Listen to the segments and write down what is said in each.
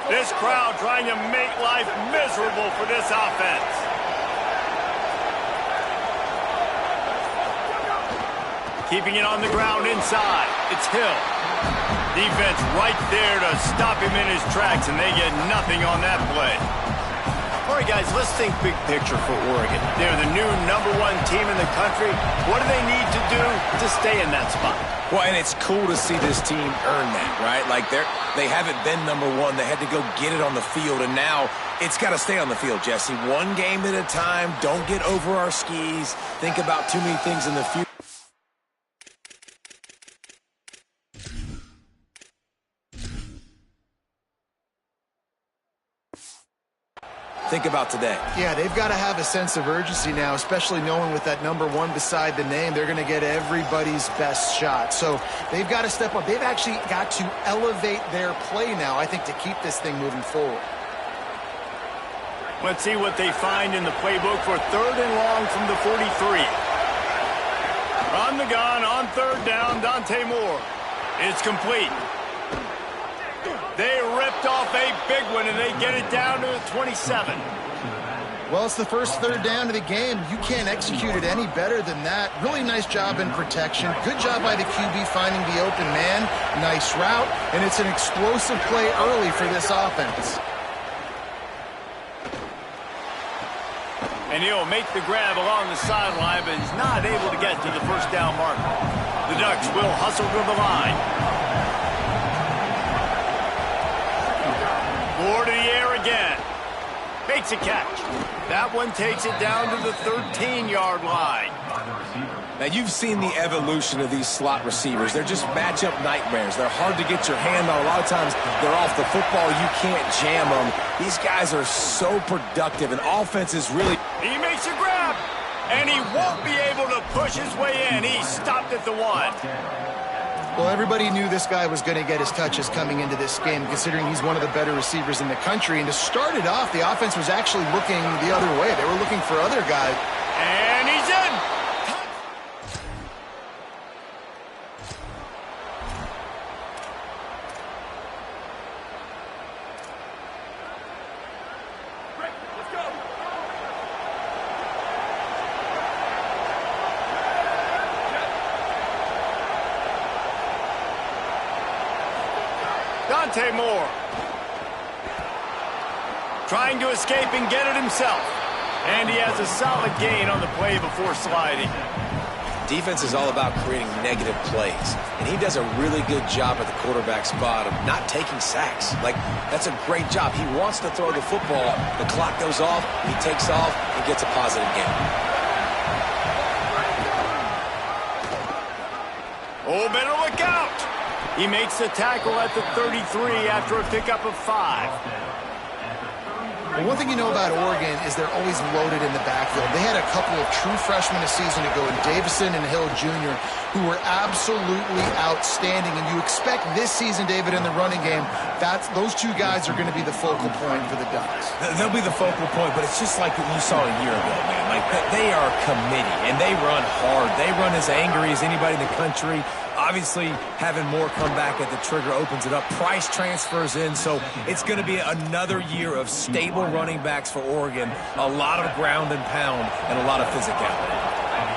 This crowd trying to make life miserable for this offense. Keeping it on the ground inside. It's Hill. Defense right there to stop him in his tracks, and they get nothing on that play. All right, guys, let's think big picture for Oregon. They're the new #1 team in the country. What do they need to do to stay in that spot? Well, and it's cool to see this team earn that, right? Like, they haven't been #1. They had to go get it on the field, and now it's got to stay on the field, Jesse. One game at a time. Don't get over our skis. Think about too many things in the future. Think about today. Yeah, they've got to have a sense of urgency now, especially knowing with that #1 beside the name, they're going to get everybody's best shot. So they've got to step up. They've actually got to elevate their play now, I think, to keep this thing moving forward. Let's see what they find in the playbook for 3rd and long from the 43. On the gun, on 3rd down, Dante Moore. It's complete. They ripped off a big one, and they get it down to the 27. Well, it's the first 3rd down of the game. You can't execute it any better than that. Really nice job in protection. Good job by the QB finding the open man. Nice route, and it's an explosive play early for this offense. And he'll make the grab along the sideline, but he's not able to get to the 1st down marker. The Ducks will hustle to the line. Moore to the air again. Makes a catch. That one takes it down to the 13-yard line. Now, you've seen the evolution of these slot receivers. They're just matchup nightmares. They're hard to get your hand on. A lot of times, they're off the football. You can't jam them. These guys are so productive, and offense is really... He makes a grab, and he won't be able to push his way in. He stopped at the 1. Well, everybody knew this guy was going to get his touches coming into this game, considering he's one of the better receivers in the country. And to start it off, the offense was actually looking the other way. They were looking for other guys. And he's in. Let's go. Dante Moore trying to escape and get it himself. And he has a solid gain on the play before sliding. Defense is all about creating negative plays, and he does a really good job at the quarterback spot of not taking sacks. Like, that's a great job. He wants to throw the football. The clock goes off, he takes off, and gets a positive gain. Oh, better look out. He makes the tackle at the 33 after a pickup of 5. Well, one thing you know about Oregon is they're always loaded in the backfield. They had a couple of true freshmen a season ago in Davison and Hill Jr. who were absolutely outstanding. And you expect this season, David, in the running game, those two guys are going to be the focal point for the Ducks. They'll be the focal point, but it's just like you saw a year ago, man. Like, they are committed, and they run hard. They run as angry as anybody in the country. Obviously, having Moore come back at the trigger opens it up. Price transfers in, so it's going to be another year of stable running backs for Oregon. A lot of ground and pound and a lot of physicality.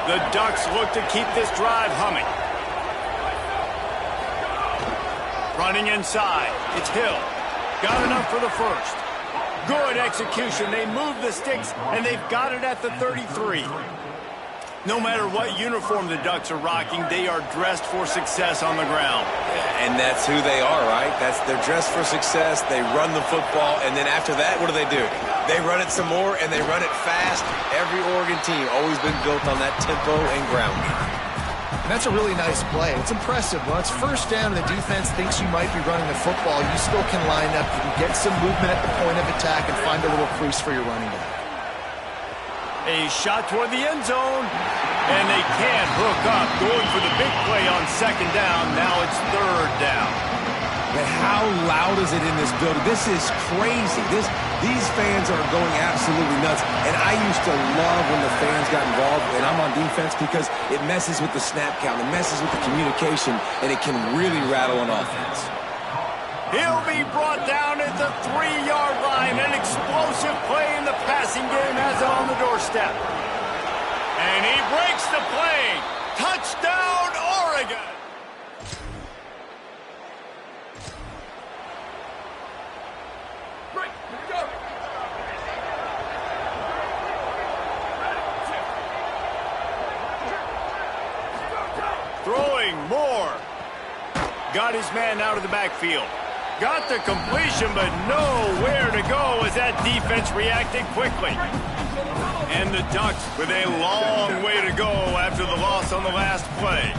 The Ducks look to keep this drive humming. Running inside. It's Hill. Got enough for the 1st. Good execution. They move the sticks, and they've got it at the 33. No matter what uniform the Ducks are rocking, they are dressed for success on the ground. And that's who they are, right? They're dressed for success. They run the football, and then after that, what do? They run it some more, and they run it fast. Every Oregon team always been built on that tempo and ground game. And that's a really nice play. It's impressive. When it's 1st down and the defense thinks you might be running the football, you still can line up. You can get some movement at the point of attack and find a little crease for your running back. A shot toward the end zone, and they can't hook up. Going for the big play on 2nd down. Now it's 3rd down. But how loud is it in this building? This is crazy. These fans are going absolutely nuts. And I used to love when the fans got involved, and I'm on defense, because it messes with the snap count. It messes with the communication, and it can really rattle an offense. He'll be brought down at the 3-yard line. An explosive play in the passing game has it on the doorstep. And he breaks the play. Touchdown, Oregon. Throwing more. Got his man out of the backfield. Got the completion, but nowhere to go as that defense reacted quickly. And the Ducks with a long way to go after the loss on the last play.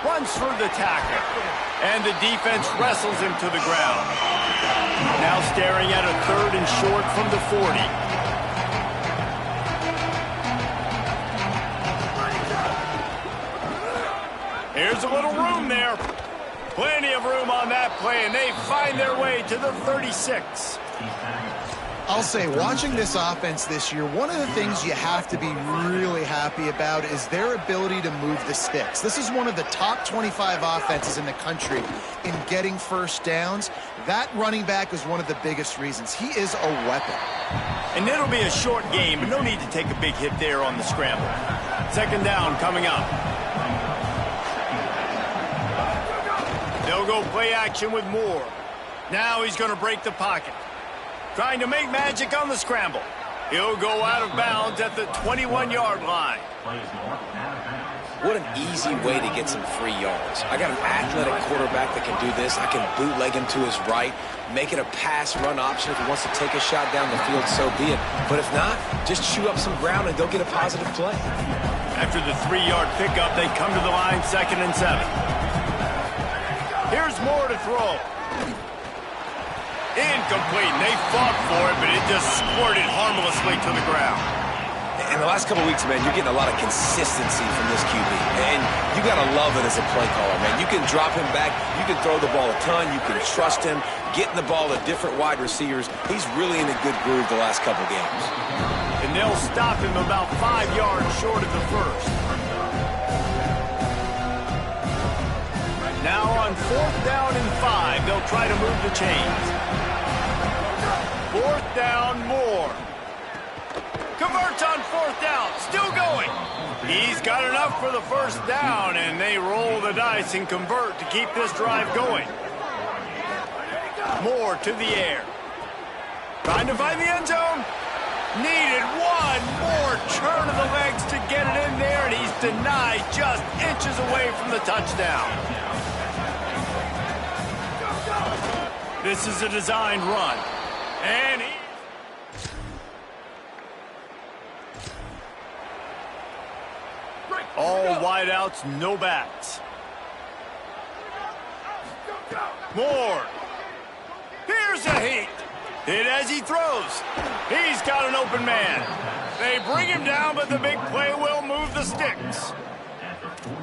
Runs through the tackle. And the defense wrestles him to the ground. Now staring at a 3rd and short from the 40. Here's a little room there. Plenty of room on that play, and they find their way to the 36. I'll say, watching this offense this year, one of the things you have to be really happy about is their ability to move the sticks. This is one of the top 25 offenses in the country in getting first downs. That running back is one of the biggest reasons. He is a weapon. And it'll be a short game, but no need to take a big hit there on the scramble. 2nd down coming up. They'll go play action with Moore. Now he's going to break the pocket. Trying to make magic on the scramble. He'll go out of bounds at the 21-yard line. What an easy way to get some free yards. I got an athletic quarterback that can do this. I can bootleg him to his right, make it a pass-run option. If he wants to take a shot down the field, so be it. But if not, just chew up some ground and go get a positive play. After the 3-yard pickup, they come to the line 2nd and 7. Here's Moore to throw. Incomplete. They fought for it, but it just squirted harmlessly to the ground. In the last couple weeks, man, you're getting a lot of consistency from this QB. And you got to love it as a play caller, man. You can drop him back. You can throw the ball a ton. You can trust him, getting the ball to different wide receivers. He's really in a good groove the last couple games. And they'll stop him about 5 yards short of the 1st. Now on 4th down and 5, they'll try to move the chains. 4th down, Moore. Converts on 4th down, still going. He's got enough for the 1st down, and they roll the dice and convert to keep this drive going. Moore to the air. Trying to find the end zone. Needed one more turn of the legs to get it in there, and he's denied just inches away from the touchdown. This is a designed run. And all wideouts, no backs. Moore. Here's a heat. Hit as he throws. He's got an open man. They bring him down, but the big play will move the sticks.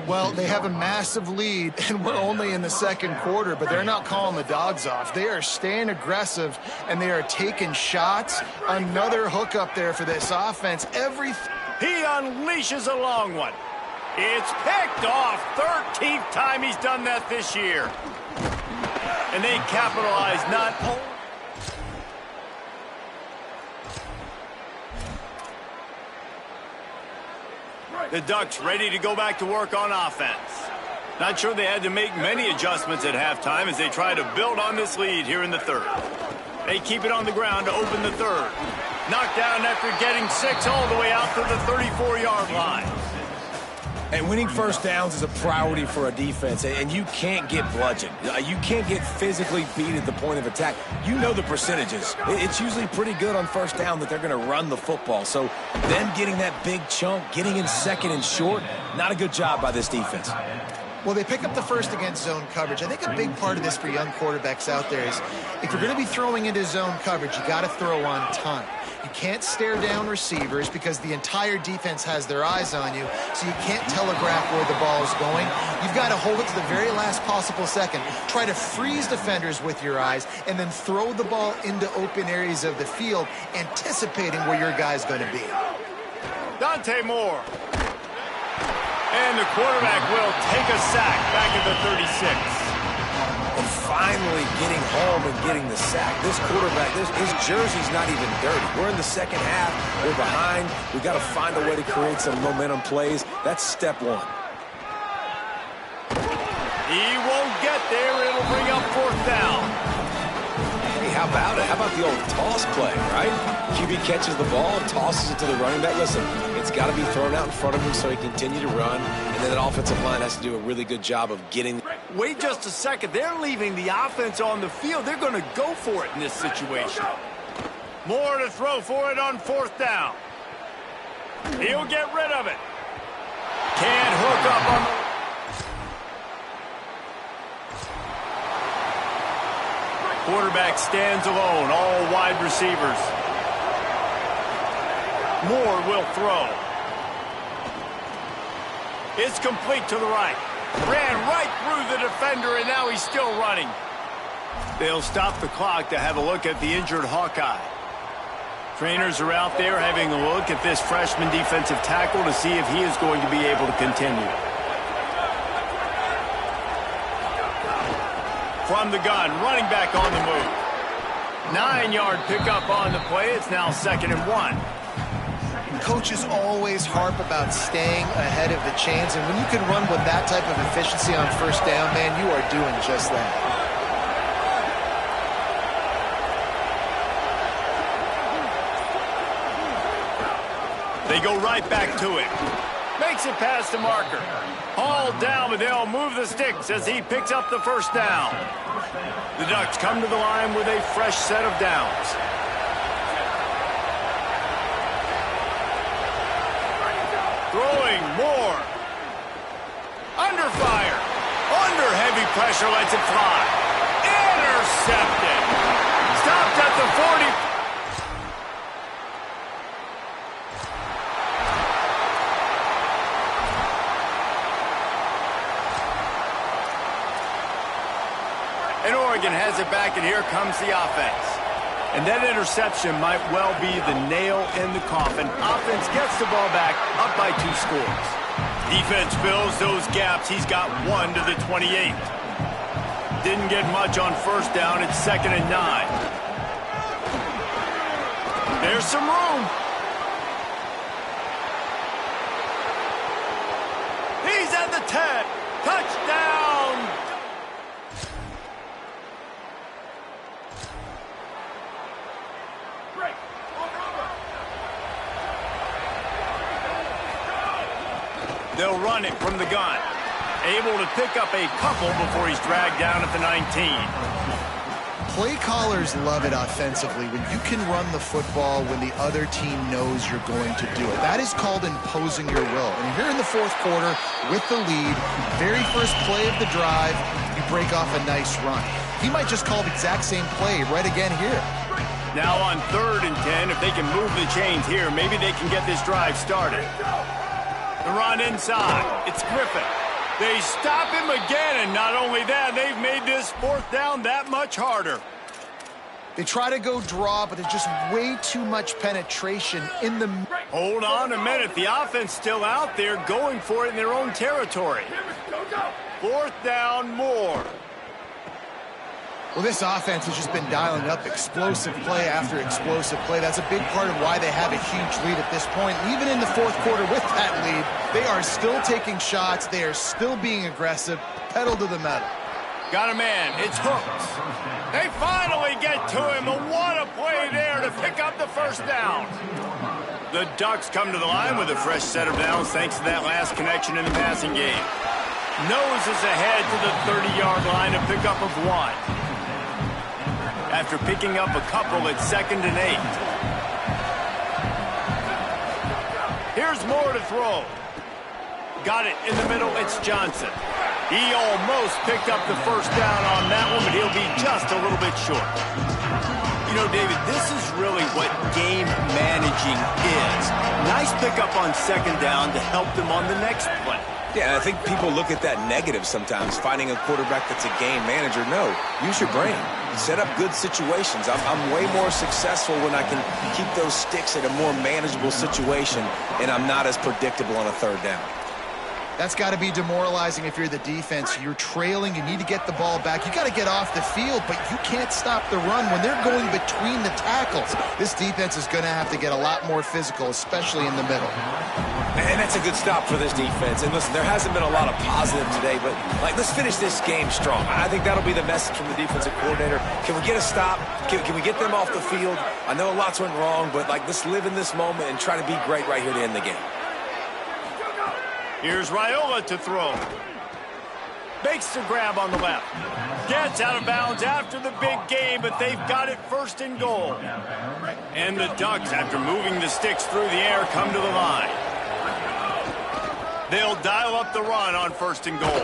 Well, they have a massive lead, and we're only in the 2nd quarter, but they're not calling the dogs off. They are staying aggressive, and they are taking shots. Another hook up there for this offense. He unleashes a long one. It's picked off. 13th time he's done that this year. And they capitalize not only. The Ducks ready to go back to work on offense. Not sure they had to make many adjustments at halftime as they try to build on this lead here in the 3rd. They keep it on the ground to open the 3rd. Knocked down after getting 6 all the way out to the 34-yard line. And winning 1st downs is a priority for a defense, and you can't get bludgeoned. You can't get physically beat at the point of attack. You know the percentages. It's usually pretty good on 1st down that they're going to run the football. So them getting that big chunk, getting in 2nd and short, not a good job by this defense. Well, they pick up the 1st against zone coverage. I think a big part of this for young quarterbacks out there is if you're going to be throwing into zone coverage, you got to throw on time. You can't stare down receivers because the entire defense has their eyes on you, so you can't telegraph where the ball is going. You've got to hold it to the very last possible second. Try to freeze defenders with your eyes, and then throw the ball into open areas of the field, anticipating where your guy's going to be. Dante Moore. And the quarterback will take a sack back at the 36. and finally getting home and getting the sack. This quarterback, his jersey's not even dirty. We're in the second half. We're behind. We got to find a way to create some momentum plays. That's step one. He won't get there. It'll bring up fourth down. Hey, how about it? How about the old toss play, right? QB catches the ball, tosses it to the running back. Listen, it's got to be thrown out in front of him so he can continue to run, and then that offensive line has to do a really good job of getting. Wait just a second. They're leaving the offense on the field. They're going to go for it in this situation. More to throw for it on fourth down. He'll get rid of it. Can't hook up on the... Quarterback stands alone, all wide receivers. Moore will throw. It's complete to the right. Ran right through the defender, and now he's still running. They'll stop the clock to have a look at the injured Hawkeye. Trainers are out there having a look at this freshman defensive tackle to see if he is going to be able to continue. From the gun, running back on the move. 9-yard pickup on the play. It's now 2nd and 1. Coaches always harp about staying ahead of the chains, and when you can run with that type of efficiency on first down, man, you are doing just that. They go right back to it. Makes it past the marker. Hauled down, but they'll move the sticks as he picks up the first down. The Ducks come to the line with a fresh set of downs. Throwing Moore. Under fire. Under heavy pressure, lets it fly. Intercepted. Stopped at the 40. And Oregon has it back, and here comes the offense. And that interception might well be the nail in the coffin. Offense gets the ball back, up by 2 scores. Defense fills those gaps. He's got 1 to the 28. Didn't get much on first down. It's 2nd and 9. There's some room. He's at the 10. Touchdown. They'll run it from the gun. Able to pick up a couple before he's dragged down at the 19. Play callers love it offensively when you can run the football when the other team knows you're going to do it. That is called imposing your will. And here in the fourth quarter with the lead, very first play of the drive, you break off a nice run. He might just call the exact same play right again here. Now on 3rd and 10, if they can move the chains here, maybe they can get this drive started. The run inside. It's Griffin. They stop him again, and not only that, they've made this fourth down that much harder. They try to go draw, but there's just way too much penetration in the... Hold on a minute. The offense still out there going for it in their own territory. 4th down, Moore. Well, this offense has just been dialing up explosive play after explosive play. That's a big part of why they have a huge lead at this point. Even in the fourth quarter with that lead, they are still taking shots. They are still being aggressive. Pedal to the metal. Got a man. It's Hooks. They finally get to him. And what a play there to pick up the first down. The Ducks come to the line with a fresh set of downs thanks to that last connection in the passing game. Noses ahead to the 30-yard line, a pickup of 1. After picking up a couple, it's 2nd and 8. Here's Moore to throw. Got it in the middle. It's Johnson. He almost picked up the first down on that one, but he'll be just a little bit short. You know, David, this is really what game managing is. Nice pickup on 2nd down to help them on the next play. Yeah, and I think people look at that negative sometimes, finding a quarterback that's a game manager. No, use your brain. Set up good situations. I'm way more successful when I can keep those sticks at a more manageable situation, and I'm not as predictable on a 3rd down. That's got to be demoralizing if you're the defense. You're trailing. You need to get the ball back. You got to get off the field, but you can't stop the run when they're going between the tackles. This defense is going to have to get a lot more physical, especially in the middle. And that's a good stop for this defense. And listen, there hasn't been a lot of positive today, but let's finish this game strong. I think that'll be the message from the defensive coordinator. Can we get a stop? Can we get them off the field? I know lots went wrong, but let's live in this moment and try to be great right here to end the game. Here's Raiola to throw. Makes the grab on the left. Gets out of bounds after the big game, but they've got it first and goal. And the Ducks, after moving the sticks through the air, come to the line. They'll dial up the run on first and goal.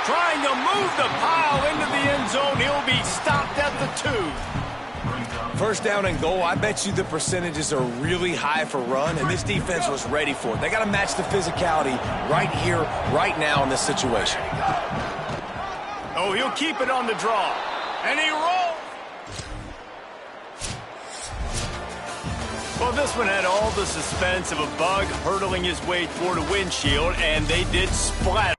Trying to move the pile into the end zone. He'll be stopped at the 2. First down and goal, I bet you the percentages are really high for run, and this defense was ready for it. They got to match the physicality right here, right now in this situation. Oh, he'll keep it on the draw. And he rolls. Well, this one had all the suspense of a bug hurtling his way toward a windshield, and they did splatter.